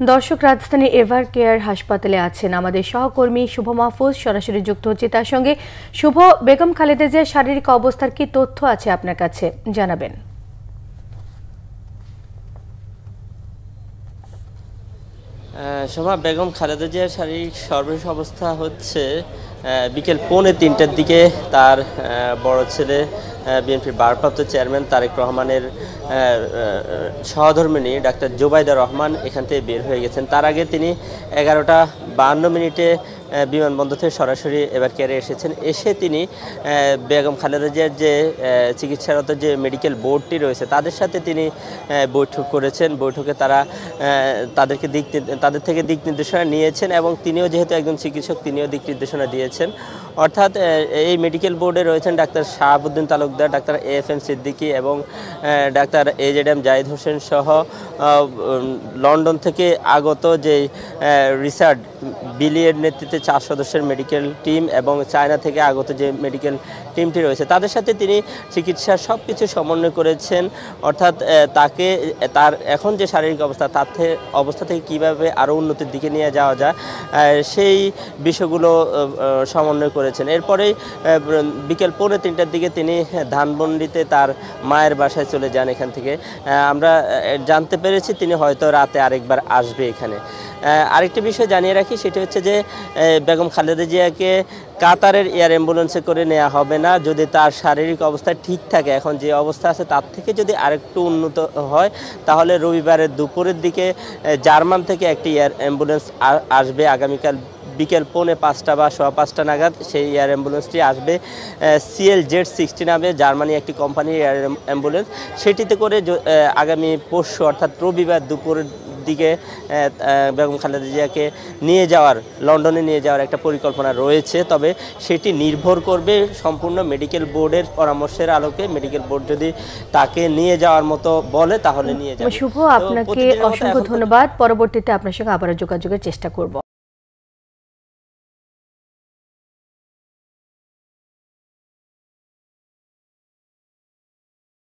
দর্শক, রাজধানী ever care হাসপাতালে আছেন আমাদের সহকর্মী শুভ মাহফুজ। সরাসরি যুক্ত হচ্ছে তার সঙ্গে। শুভ, বেগম খালেদা জিয়ার শারীরিক অবস্থার কি তথ্য আছে আপনার কাছে, জানাবেন। শোভা, বেগম খালেদা জিয়ার শারীরিক সর্বশেষ অবস্থা হচ্ছে বিকেল 2:45টার দিকে তার বড় ছেলে বিএনপির ভারপ্রাপ্ত চেয়ারম্যান তারেক রহমানের সহধর্মিণী ডাক্তার জুবাইদা রহমান এখান থেকে বের হয়ে গেছেন। তার আগে তিনি 11টা 52 মিনিটে বিমানবন্দর থেকে সরাসরি এবার কেয়ারে এসেছেন। এসে তিনি বেগম খালেদা জিয়ার যে চিকিৎসারত যে মেডিকেল বোর্ডটি রয়েছে তাদের সাথে তিনি বৈঠক করেছেন। বৈঠকে তারা তাদের থেকে দিক নির্দেশনা নিয়েছেন এবং তিনিও যেহেতু একজন চিকিৎসক, তিনিও দিক নির্দেশনা দিয়েছেন। অর্থাৎ এই মেডিকেল বোর্ডে রয়েছেন doctor Shahabuddin Talukdar, doctor AFM Siddiqui এবং ডাক্তার AZM জাহিদ হোসেন সহ লন্ডন থেকে আগত যে রিচার্ড বিলিয়ের নেতৃত্বে 4 সদস্যের মেডিকেল টিম এবং চায়না থেকে আগত যে মেডিকেল টিমটি রয়েছে তাদের সাথে তিনি চিকিৎসার সব কিছু সমন্বয় করেছেন। অর্থাৎ তাকে তার এখন যে শারীরিক অবস্থা থেকে কীভাবে আরও উন্নতির দিকে নিয়ে যাওয়া যায় সেই বিষয়গুলো সমন্বয় করেছেন। এরপরেই বিকেল 2:45টার দিকে তিনি ধানমন্ডিতে তার মায়ের বাসায় চলে যান। এখান থেকে আমরা জানতে পেরেছি তিনি হয়তো রাতে আরেকবার আসবে এখানে। আরেকটি বিষয় জানিয়ে রাখি, সেটা হচ্ছে যে বেগম খালেদা জিয়াকে কাতারের এয়ার অ্যাম্বুলেন্সে করে নেওয়া হবে না। যদি তার শারীরিক অবস্থা ঠিক থাকে, এখন যে অবস্থা আছে তার থেকে যদি আরেকটু উন্নত হয়, তাহলে রবিবারের দুপুরের দিকে জার্মান থেকে একটি এয়ার অ্যাম্বুলেন্স আসবে। আগামীকাল বিকেল 4:45 বা 5:15 নাগাদ সেই এয়ার অ্যাম্বুলেন্সটি আসবে। CLZ-60 নামে জার্মানি একটি কোম্পানির এয়ার অ্যাম্বুলেন্স। সেটিতে করে আগামী পরশু অর্থাৎ রবিবার দুপুরের দিকে বেগম খালেদা জিয়াকে লন্ডনে নিয়ে যাওয়ার একটা পরিকল্পনা রয়েছে। তবে সেটি নির্ভর করবে সম্পূর্ণ মেডিকেল বোর্ডের পরামর্শের আলোকে। মেডিকেল বোর্ড যদি তাকে নিয়ে যাওয়ার মতো বলে তাহলে নিয়ে যাবে। শুভ, আপনাকে অসংখ্য ধন্যবাদ। পরবর্তীতে আপনার সঙ্গে আবারও যোগাযোগের চেষ্টা করব।